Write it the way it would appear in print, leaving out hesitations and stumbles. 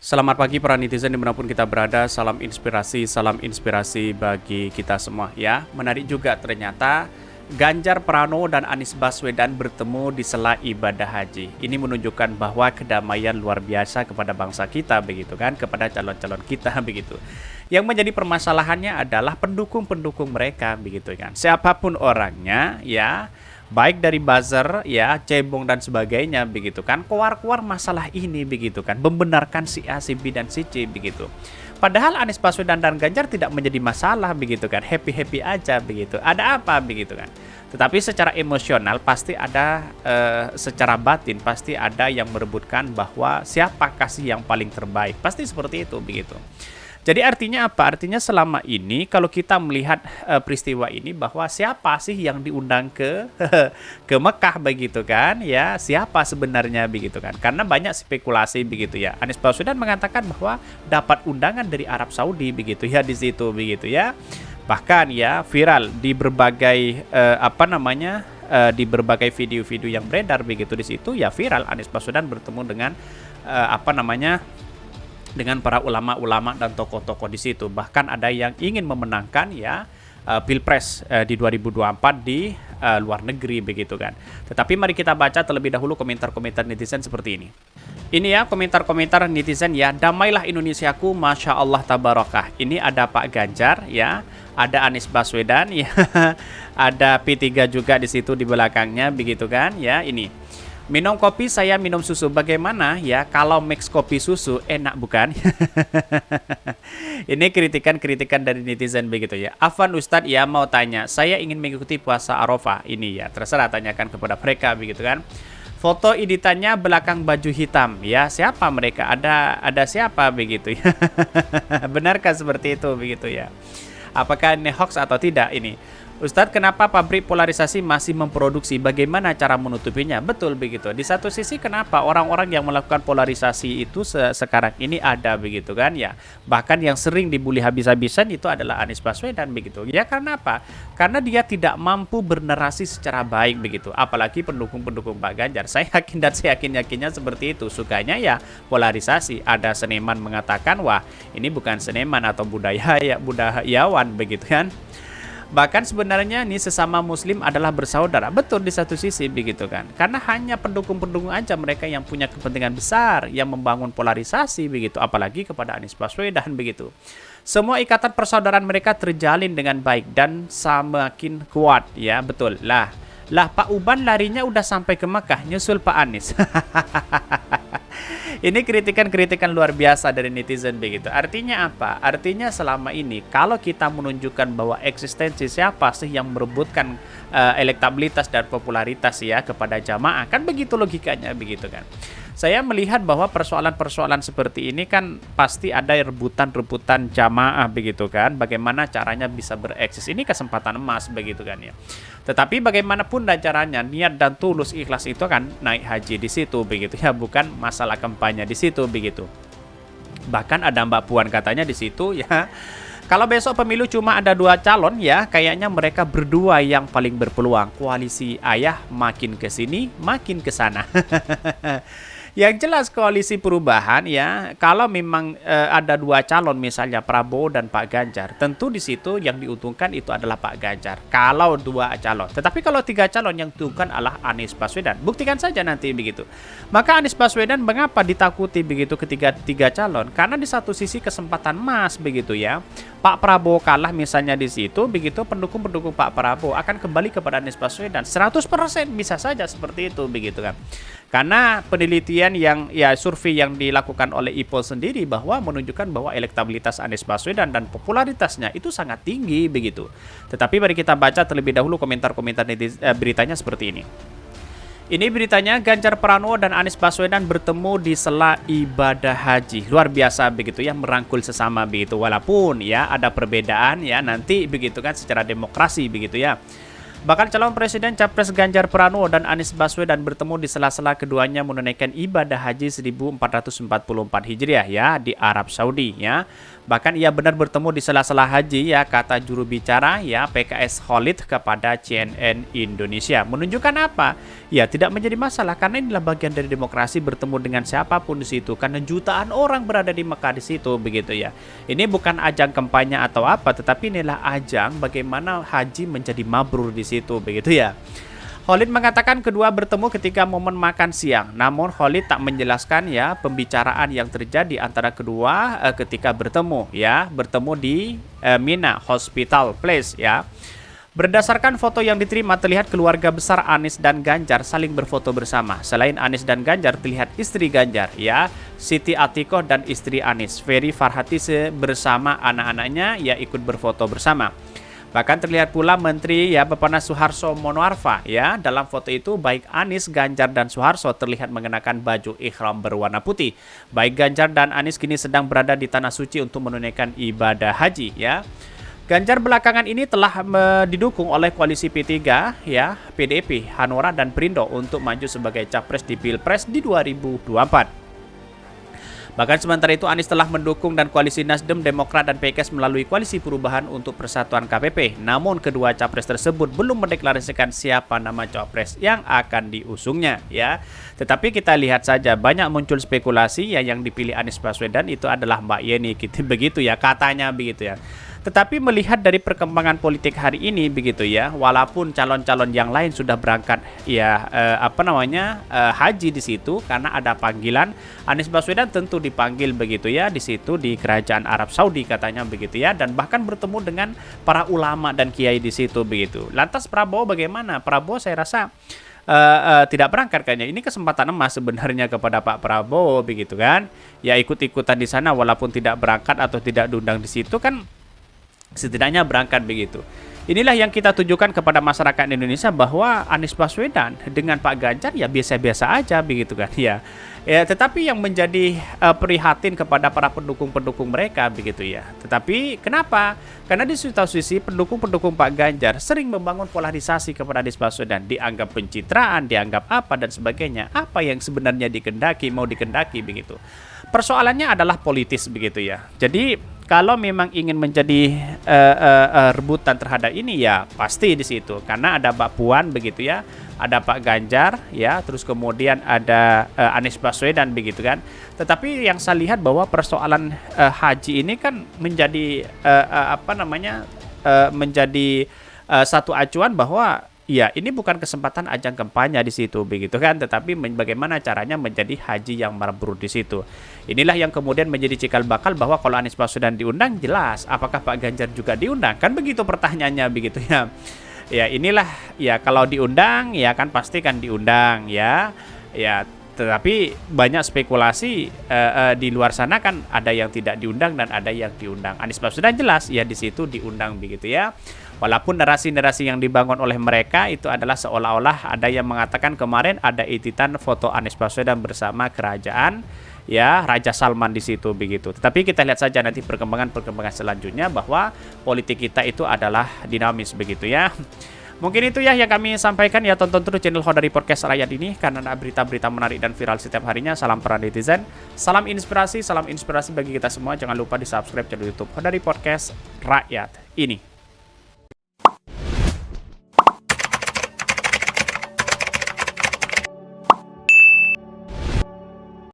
Selamat pagi para netizen dimanapun kita berada, salam inspirasi bagi kita semua ya. Menarik juga ternyata Ganjar Pranowo dan Anies Baswedan bertemu di sela ibadah haji. Ini menunjukkan bahwa kedamaian luar biasa kepada bangsa kita begitu kan, kepada calon-calon kita begitu. Yang menjadi permasalahannya adalah pendukung-pendukung mereka begitu kan. Siapapun orangnya ya, baik dari buzzer ya, cebong dan sebagainya begitu kan, keluar-keluar masalah ini begitu kan, membenarkan si A, si B dan si C begitu. Padahal Anies Baswedan dan Ganjar tidak menjadi masalah begitu kan, happy-happy aja begitu. Ada apa begitu kan. Tetapi secara emosional pasti ada, secara batin pasti ada yang merebutkan bahwa siapa kasih yang paling terbaik. Pasti seperti itu begitu. Jadi artinya apa? Artinya selama ini kalau kita melihat peristiwa ini bahwa siapa sih yang diundang ke ke Mekah begitu kan ya? Siapa sebenarnya begitu kan? Karena banyak spekulasi begitu ya. Anies Baswedan mengatakan bahwa dapat undangan dari Arab Saudi begitu ya, di situ begitu ya. Bahkan ya viral di berbagai di berbagai video-video yang beredar begitu di situ ya, viral Anies Baswedan bertemu dengan dengan para ulama-ulama dan tokoh-tokoh di situ. Bahkan ada yang ingin memenangkan ya Pilpres di 2024 di luar negeri begitu kan. Tetapi mari kita baca terlebih dahulu komentar-komentar netizen seperti ini. Ini ya komentar-komentar netizen ya. Damailah Indonesiaku, Masya Allah Tabarakah. Ini ada Pak Ganjar ya, ada Anies Baswedan ya, ada P3 juga di situ di belakangnya begitu kan ya. Ini minum kopi, saya minum susu. Bagaimana ya kalau mix kopi susu, enak bukan? Ini kritikan-kritikan dari netizen begitu ya. Afwan Ustadz ya mau tanya, saya ingin mengikuti puasa Arafah. Ini ya terserah, tanyakan kepada mereka begitu kan. Foto editannya belakang baju hitam ya. Siapa mereka? Ada siapa begitu ya? Benarkah seperti itu begitu ya? Apakah ini hoax atau tidak ini? Ustadz, kenapa pabrik polarisasi masih memproduksi? Bagaimana cara menutupinya? Betul begitu. Di satu sisi kenapa orang-orang yang melakukan polarisasi itu sekarang ini ada begitu kan ya. Bahkan yang sering dibully habis-habisan itu adalah Anies Baswedan begitu. Ya karena apa? Karena dia tidak mampu bernarasi secara baik begitu. Apalagi pendukung-pendukung Pak Ganjar. Saya yakin dan saya yakinnya seperti itu. Sukanya ya polarisasi. Ada seniman mengatakan, wah ini bukan seniman atau budayawan begitu kan. Bahkan sebenarnya nih sesama muslim adalah bersaudara. Betul di satu sisi begitu kan. Karena hanya pendukung-pendukung aja mereka yang punya kepentingan besar, yang membangun polarisasi begitu. Apalagi kepada Anies Baswedan begitu. Semua ikatan persaudaraan mereka terjalin dengan baik dan semakin kuat ya, betul. Lah Pak Uban larinya udah sampai ke Mekah, nyusul Pak Anies. Ini kritikan-kritikan luar biasa dari netizen begitu. Artinya apa? Artinya selama ini kalau kita menunjukkan bahwa eksistensi siapa sih yang merebutkan elektabilitas dan popularitas ya kepada jamaah, kan begitu logikanya begitu kan. Saya melihat bahwa persoalan-persoalan seperti ini kan pasti ada rebutan-rebutan jamaah begitu kan. Bagaimana caranya bisa bereksis, ini kesempatan emas begitu kan ya. Tetapi bagaimanapun dan caranya, niat dan tulus ikhlas itu kan naik haji di situ begitu ya, bukan masalah kampanye di situ begitu. Bahkan ada Mbak Puan katanya di situ ya, kalau besok pemilu cuma ada 2 calon ya, kayaknya mereka berdua yang paling berpeluang. Koalisi ayah makin ke sini, makin ke sana. Yang jelas koalisi perubahan ya, kalau memang ada 2 calon misalnya Prabowo dan Pak Ganjar, tentu di situ yang diuntungkan itu adalah Pak Ganjar. Kalau 2 calon, tetapi kalau 3 calon yang diuntungkan adalah Anies Baswedan. Buktikan saja nanti begitu. Maka Anies Baswedan mengapa ditakuti begitu ketiga 3 calon? Karena di satu sisi kesempatan emas begitu ya. Pak Prabowo kalah misalnya di situ, begitu pendukung-pendukung Pak Prabowo akan kembali kepada Anies Baswedan 100%, bisa saja seperti itu begitu kan. Karena penelitian yang ya survei yang dilakukan oleh IPOL sendiri bahwa menunjukkan bahwa elektabilitas Anies Baswedan dan popularitasnya itu sangat tinggi begitu. Tetapi mari kita baca terlebih dahulu komentar-komentar beritanya seperti ini. Ini beritanya, Ganjar Pranowo dan Anies Baswedan bertemu di sela ibadah haji. Luar biasa begitu ya, merangkul sesama begitu. Walaupun ya ada perbedaan ya nanti begitu kan secara demokrasi begitu ya. Bakal calon presiden Capres Ganjar Pranowo dan Anies Baswedan bertemu di sela-sela keduanya menunaikan ibadah haji 1444 Hijriah ya di Arab Saudi ya. Bahkan ia benar bertemu di sela-sela haji ya, kata juru bicara ya PKS Khalid kepada CNN Indonesia. Menunjukkan apa? Ya tidak menjadi masalah karena inilah bagian dari demokrasi, bertemu dengan siapapun di situ karena jutaan orang berada di Mekah di situ begitu ya. Ini bukan ajang kampanye atau apa, tetapi inilah ajang bagaimana haji menjadi mabrur di situ begitu ya. Khalid mengatakan kedua bertemu ketika momen makan siang. Namun Khalid tak menjelaskan ya pembicaraan yang terjadi antara kedua ketika bertemu ya, bertemu di Mina Hospital Place ya. Berdasarkan foto yang diterima terlihat keluarga besar Anies dan Ganjar saling berfoto bersama. Selain Anies dan Ganjar terlihat istri Ganjar ya, Siti Atikoh dan istri Anies, Ferry Farhati bersama anak-anaknya ya ikut berfoto bersama. Bahkan terlihat pula Menteri ya Bapenas Suharso Monoarfa ya. Dalam foto itu baik Anies, Ganjar dan Suharso terlihat mengenakan baju ihram berwarna putih. Baik Ganjar dan Anies kini sedang berada di tanah suci untuk menunaikan ibadah haji ya. Ganjar belakangan ini telah didukung oleh koalisi P3 ya, PDIP, Hanura dan Perindo untuk maju sebagai capres di Pilpres di 2024. Bahkan sementara itu Anies telah mendukung dan koalisi Nasdem, Demokrat dan PKS melalui koalisi perubahan untuk persatuan KPP. Namun kedua capres tersebut belum mendeklarasikan siapa nama capres yang akan diusungnya ya. Tetapi kita lihat saja banyak muncul spekulasi ya yang dipilih Anies Baswedan itu adalah Mbak Yeni gitu begitu ya, katanya begitu ya. Tetapi melihat dari perkembangan politik hari ini begitu ya, walaupun calon-calon yang lain sudah berangkat ya haji di situ karena ada panggilan, Anies Baswedan tentu dipanggil begitu ya di situ di Kerajaan Arab Saudi katanya begitu ya, dan bahkan bertemu dengan para ulama dan kiai di situ begitu. Lantas Prabowo bagaimana? Prabowo saya rasa tidak berangkat kayaknya. Ini kesempatan emas sebenarnya kepada Pak Prabowo begitu kan. Ya ikut-ikutan di sana walaupun tidak berangkat atau tidak diundang di situ kan, setidaknya berangkat begitu. Inilah yang kita tujukan kepada masyarakat Indonesia bahwa Anies Baswedan dengan Pak Ganjar ya biasa-biasa aja begitu kan ya. Ya, tetapi yang menjadi prihatin kepada para pendukung-pendukung mereka begitu ya. Tetapi kenapa? Karena di satu sisi pendukung-pendukung Pak Ganjar sering membangun polarisasi kepada Anies Baswedan, dianggap pencitraan, dianggap apa dan sebagainya. Apa yang sebenarnya mau dikendaki begitu. Persoalannya adalah politis begitu ya. Jadi kalau memang ingin menjadi rebutan terhadap ini ya pasti di situ karena ada Mbak Puan begitu ya, ada Pak Ganjar ya, terus kemudian ada Anies Baswedan begitu kan. Tetapi yang saya lihat bahwa persoalan haji ini kan menjadi menjadi satu acuan bahwa ya ini bukan kesempatan ajang kampanye di situ begitu kan, tetapi bagaimana caranya menjadi haji yang mabrur di situ. Inilah yang kemudian menjadi cikal bakal bahwa kalau Anies Baswedan diundang jelas, apakah Pak Ganjar juga diundang? Kan begitu pertanyaannya begitu ya. Ya inilah ya kalau diundang ya kan pasti kan diundang ya. Ya tetapi banyak spekulasi di luar sana kan ada yang tidak diundang dan ada yang diundang. Anies Baswedan jelas ya di situ diundang begitu ya. Walaupun narasi-narasi yang dibangun oleh mereka itu adalah seolah-olah ada yang mengatakan kemarin ada editan foto Anies Baswedan bersama kerajaan ya Raja Salman di situ begitu. Tetapi kita lihat saja nanti perkembangan selanjutnya bahwa politik kita itu adalah dinamis begitu ya. Mungkin itu ya yang kami sampaikan ya. Tonton terus channel Hodari Podcast Rakyat ini karena ada berita-berita menarik dan viral setiap harinya. Salam peran netizen, salam inspirasi bagi kita semua. Jangan lupa di subscribe channel YouTube Hodari Podcast Rakyat ini.